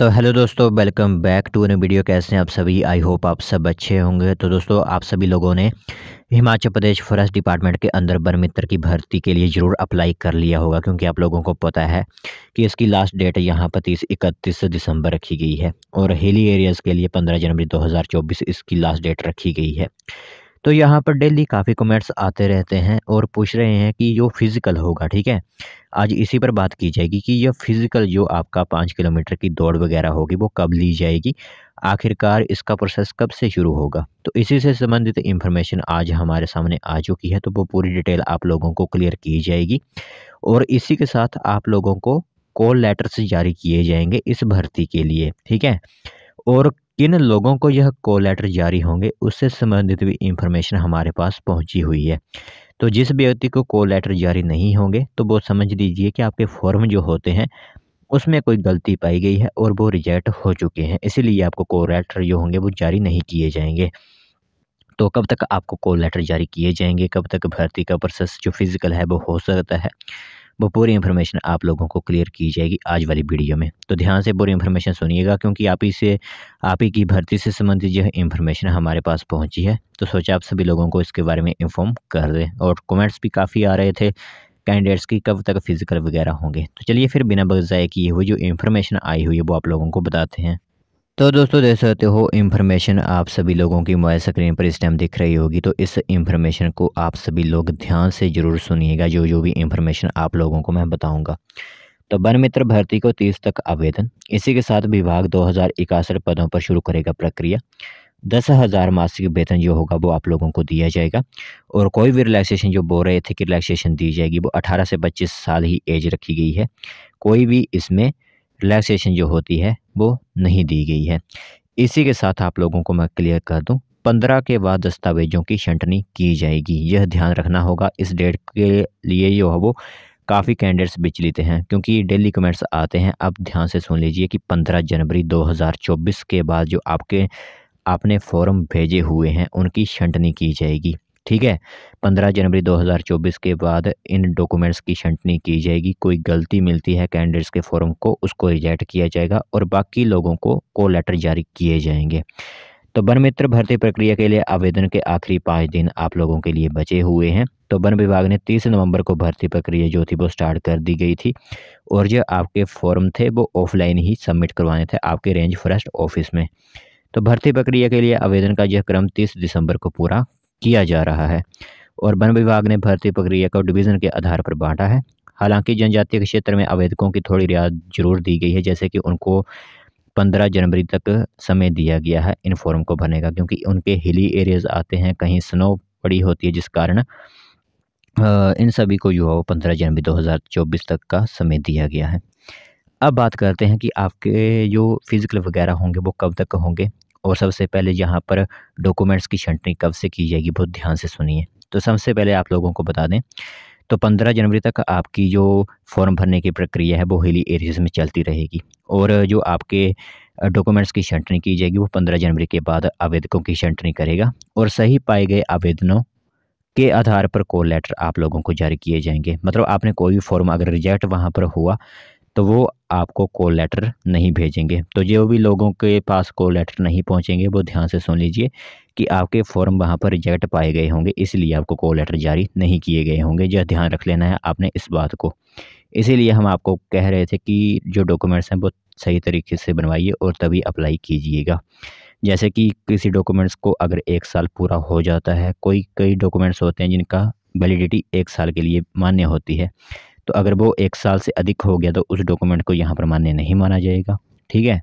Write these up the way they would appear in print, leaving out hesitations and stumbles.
तो हेलो दोस्तों, welcome back to new video. कैसे हैं आप सभी? आई होप आप सब अच्छे होंगे। तो दोस्तों, आप सभी लोगों ने हिमाचल प्रदेश फॉरेस्ट डिपार्टमेंट के अंदर वन मित्र की भर्ती के लिए ज़रूर अप्लाई कर लिया होगा, क्योंकि आप लोगों को पता है कि इसकी लास्ट डेट यहाँ पर 31 दिसंबर रखी गई है और हिली एरियाज़ के लिए 15 जनवरी 2024 इसकी लास्ट डेट रखी गई है। तो यहाँ पर डेली काफ़ी कमेंट्स आते रहते हैं और पूछ रहे हैं कि जो फिज़िकल होगा, ठीक है, आज इसी पर बात की जाएगी कि यह फिज़िकल जो आपका 5 किलोमीटर की दौड़ वगैरह होगी वो कब ली जाएगी, आखिरकार इसका प्रोसेस कब से शुरू होगा। तो इसी से संबंधित इन्फॉर्मेशन आज हमारे सामने आ चुकी है, तो वो पूरी डिटेल आप लोगों को क्लियर की जाएगी और इसी के साथ आप लोगों को कॉल लेटर्स जारी किए जाएंगे इस भर्ती के लिए, ठीक है। और किन लोगों को यह कॉल लेटर जारी होंगे उससे संबंधित भी इंफॉर्मेशन हमारे पास पहुंची हुई है। तो जिस व्यक्ति को कॉल लेटर जारी नहीं होंगे तो वो समझ लीजिए कि आपके फॉर्म जो होते हैं उसमें कोई गलती पाई गई है और वो रिजेक्ट हो चुके हैं, इसीलिए आपको कॉल लेटर जो होंगे वो जारी नहीं किए जाएंगे। तो कब तक आपको कॉल लेटर जारी किए जाएंगे, कब तक भर्ती का प्रोसेस जो फिजिकल है वो हो सकता है, वो पूरी इन्फॉर्मेशन आप लोगों को क्लियर की जाएगी आज वाली वीडियो में। तो ध्यान से पूरी इन्फॉर्मेशन सुनिएगा, क्योंकि आप ही की भर्ती से संबंधित यह इन्फॉर्मेशन हमारे पास पहुंची है। तो सोचा आप सभी लोगों को इसके बारे में इन्फॉर्म कर दें। और कमेंट्स भी काफ़ी आ रहे थे कैंडिडेट्स की कब तक फिजिकल वगैरह होंगे। तो चलिए फिर बिना बजाय किए हुए जो इन्फॉर्मेशन आई हुई है वो आप लोगों को बताते हैं। तो दोस्तों, देख सकते हो इन्फॉर्मेशन आप सभी लोगों की मोबाइल स्क्रीन पर इस टाइम दिख रही होगी। तो इस इन्फॉर्मेशन को आप सभी लोग ध्यान से ज़रूर सुनिएगा, जो जो भी इन्फॉर्मेशन आप लोगों को मैं बताऊंगा। तो वन मित्र भर्ती को 30 तक आवेदन, इसी के साथ विभाग 2061 पदों पर शुरू करेगा प्रक्रिया। 10,000 मासिक वेतन जो होगा वो आप लोगों को दिया जाएगा और कोई भी रिलैक्सेशन जो बोल रहे थे कि रिलैक्सेशन दी जाएगी, वो 18 से 25 साल ही एज रखी गई है। कोई भी इसमें रिलैक्सेशन जो होती है वो नहीं दी गई है। इसी के साथ आप लोगों को मैं क्लियर कर दूं, 15 के बाद दस्तावेजों की छंटनी की जाएगी। यह ध्यान रखना होगा। इस डेट के लिए जो है वो काफ़ी कैंडिडेट्स विचलित हैं, क्योंकि डेली कमेंट्स आते हैं। अब ध्यान से सुन लीजिए कि 15 जनवरी 2024 के बाद जो आपने फॉर्म भेजे हुए हैं उनकी छंटनी की जाएगी, ठीक है। 15 जनवरी 2024 के बाद इन डॉक्यूमेंट्स की छंटनी की जाएगी। कोई गलती मिलती है कैंडिडेट्स के फॉर्म को, उसको रिजेक्ट किया जाएगा और बाकी लोगों को कॉल लेटर जारी किए जाएंगे। तो वन मित्र भर्ती प्रक्रिया के लिए आवेदन के आखिरी 5 दिन आप लोगों के लिए बचे हुए हैं। तो वन विभाग ने 30 नवंबर को भर्ती प्रक्रिया जो थी वो स्टार्ट कर दी गई थी और जो आपके फॉर्म थे वो ऑफलाइन ही सबमिट करवाने थे आपके रेंज फॉरेस्ट ऑफिस में। तो भर्ती प्रक्रिया के लिए आवेदन का यह क्रम 30 दिसंबर को पूरा किया जा रहा है और वन विभाग ने भर्ती प्रक्रिया को डिवीज़न के आधार पर बांटा है। हालांकि जनजातीय क्षेत्र में आवेदकों की थोड़ी रियायत जरूर दी गई है, जैसे कि उनको 15 जनवरी तक समय दिया गया है इन फॉर्म को भरने का, क्योंकि उनके हिली एरियाज़ आते हैं, कहीं स्नो पड़ी होती है, जिस कारण इन सभी को जो है 15 जनवरी 2024 तक का समय दिया गया है। अब बात करते हैं कि आपके जो फिज़िकल वगैरह होंगे वो कब तक होंगे और सबसे पहले यहाँ पर डॉक्यूमेंट्स की छंटनी कब से की जाएगी, बहुत ध्यान से सुनिए। तो सबसे पहले आप लोगों को बता दें, तो 15 जनवरी तक आपकी जो फॉर्म भरने की प्रक्रिया है वो हिली एरियाज़ में चलती रहेगी और जो आपके डॉक्यूमेंट्स की छंटनी की जाएगी वो 15 जनवरी के बाद आवेदकों की छंटनी करेगा और सही पाए गए आवेदनों के आधार पर कॉल लेटर आप लोगों को जारी किए जाएंगे। मतलब आपने कोई भी फॉर्म अगर रिजेक्ट वहाँ पर हुआ तो वो आपको कॉल लेटर नहीं भेजेंगे। तो जो भी लोगों के पास कॉल लेटर नहीं पहुंचेंगे वो ध्यान से सुन लीजिए कि आपके फॉर्म वहां पर रिजेक्ट पाए गए होंगे, इसलिए आपको कॉल लेटर जारी नहीं किए गए होंगे। यह ध्यान रख लेना है आपने इस बात को। इसीलिए हम आपको कह रहे थे कि जो डॉक्यूमेंट्स हैं वो सही तरीके से बनवाइए और तभी अप्लाई कीजिएगा। जैसे कि किसी डॉक्यूमेंट्स को अगर 1 साल पूरा हो जाता है, कई डॉक्यूमेंट्स होते हैं जिनका वैलिडिटी 1 साल के लिए मान्य होती है। तो अगर वो 1 साल से अधिक हो गया तो उस डॉक्यूमेंट को यहाँ पर मान्य नहीं माना जाएगा, ठीक है।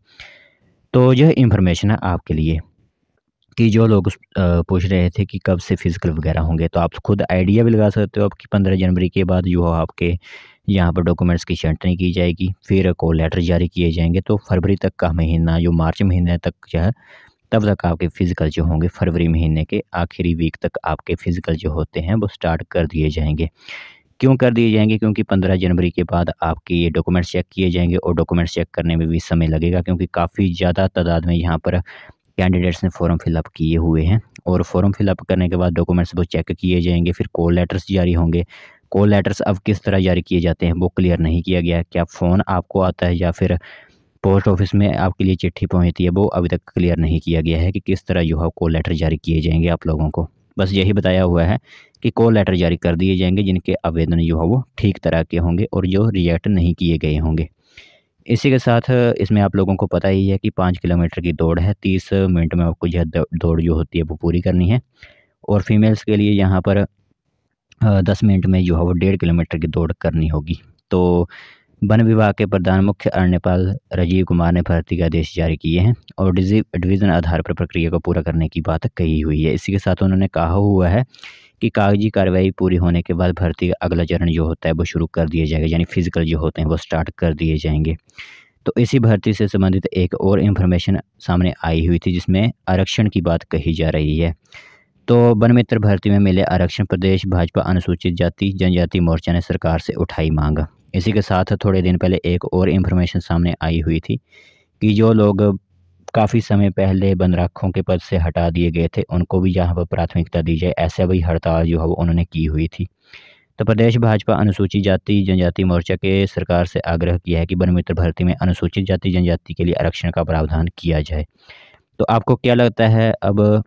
तो यह इन्फॉर्मेशन है आपके लिए कि जो लोग पूछ रहे थे कि कब से फिजिकल वगैरह होंगे, तो आप खुद आइडिया भी लगा सकते हो आप कि 15 जनवरी के बाद जो है आपके यहाँ पर डॉक्यूमेंट्स की छंटनी की जाएगी, फिर कॉल लेटर जारी किए जाएंगे। तो फरवरी तक का महीना, जो मार्च महीने तक जो है, तब तक आपके फ़िज़िकल जो होंगे फरवरी महीने के आखिरी वीक तक आपके फ़िज़िकल जो होते हैं वो स्टार्ट कर दिए जाएंगे। क्यों कर दिए जाएंगे? क्योंकि 15 जनवरी के बाद आपके ये डॉक्यूमेंट्स चेक किए जाएंगे और डॉक्यूमेंट्स चेक करने में भी समय लगेगा, क्योंकि काफ़ी ज़्यादा तादाद में यहाँ पर कैंडिडेट्स ने फॉर्म फिलअप किए हुए हैं और फॉर्म फिलअप करने के बाद डॉक्यूमेंट्स वो चेक किए जाएंगे, फिर कॉल लेटर्स जारी होंगे। कॉल लेटर्स अब किस तरह जारी किए जाते हैं वो क्लियर नहीं किया गया। क्या फ़ोन आपको आता है या फिर पोस्ट ऑफिस में आपके लिए चिट्ठी पहुंचती है वो अभी तक क्लियर नहीं किया गया है कि किस तरह जो है कॉल लेटर जारी किए जाएंगे आप लोगों को। बस यही बताया हुआ है कि कॉल लेटर जारी कर दिए जाएंगे जिनके आवेदन जो है वो ठीक तरह के होंगे और जो रिजेक्ट नहीं किए गए होंगे। इसी के साथ इसमें आप लोगों को पता ही है कि 5 किलोमीटर की दौड़ है, 30 मिनट में आपको यह दौड़ जो होती है वो पूरी करनी है। और फीमेल्स के लिए यहाँ पर 10 मिनट में जो है वो 1.5 किलोमीटर की दौड़ करनी होगी। तो वन विभाग के प्रधान मुख्य अरण्यपाल राजीव कुमार ने भर्ती के आदेश जारी किए हैं और डिवीज़न आधार पर प्रक्रिया को पूरा करने की बात कही हुई है। इसी के साथ उन्होंने कहा हुआ है कि कागजी कार्रवाई पूरी होने के बाद भर्ती का अगला चरण जो होता है वो शुरू कर दिया जाएगा, यानी फिजिकल जो होते हैं वो स्टार्ट कर दिए जाएंगे। तो इसी भर्ती से संबंधित एक और इन्फॉर्मेशन सामने आई हुई थी जिसमें आरक्षण की बात कही जा रही है। तो वन मित्र भर्ती में मिले आरक्षण, प्रदेश भाजपा अनुसूचित जाति जनजाति मोर्चा ने सरकार से उठाई मांग। इसी के साथ थोड़े दिन पहले एक और इन्फॉर्मेशन सामने आई हुई थी कि जो लोग काफ़ी समय पहले बनराखों के पद से हटा दिए गए थे उनको भी यहाँ पर प्राथमिकता दी जाए, ऐसे भी हड़ताल जो है वो उन्होंने की हुई थी। तो प्रदेश भाजपा अनुसूचित जाति जनजाति मोर्चा के सरकार से आग्रह किया है कि वन मित्र भर्ती में अनुसूचित जाति जनजाति के लिए आरक्षण का प्रावधान किया जाए। तो आपको क्या लगता है अब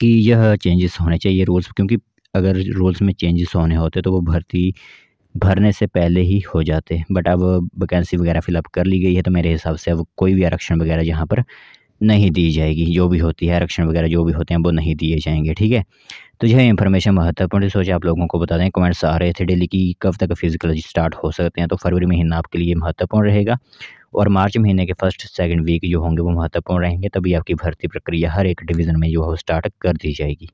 कि यह चेंजेस होने चाहिए रूल्स, क्योंकि अगर रूल्स में चेंजेस होने होते तो वो भर्ती भरने से पहले ही हो जाते, बट अब वैकेंसी वगैरह फिलअप कर ली गई है तो मेरे हिसाब से अब कोई भी आरक्षण वगैरह यहाँ पर नहीं दी जाएगी। जो भी होती है आरक्षण वगैरह जो भी होते हैं वो नहीं दिए जाएंगे, ठीक है। तो यह इन्फॉर्मेशन महत्वपूर्ण सोचा आप लोगों को बता दें। कमेंट्स आ रहे थे डेली की कब तक फिजिकल स्टार्ट हो सकते हैं, तो फरवरी महीना आपके लिए महत्वपूर्ण रहेगा और मार्च महीने के फर्स्ट सेकंड वीक जो होंगे वो महत्वपूर्ण रहेंगे, तभी आपकी भर्ती प्रक्रिया हर एक डिवीज़न में जो है स्टार्ट कर दी जाएगी।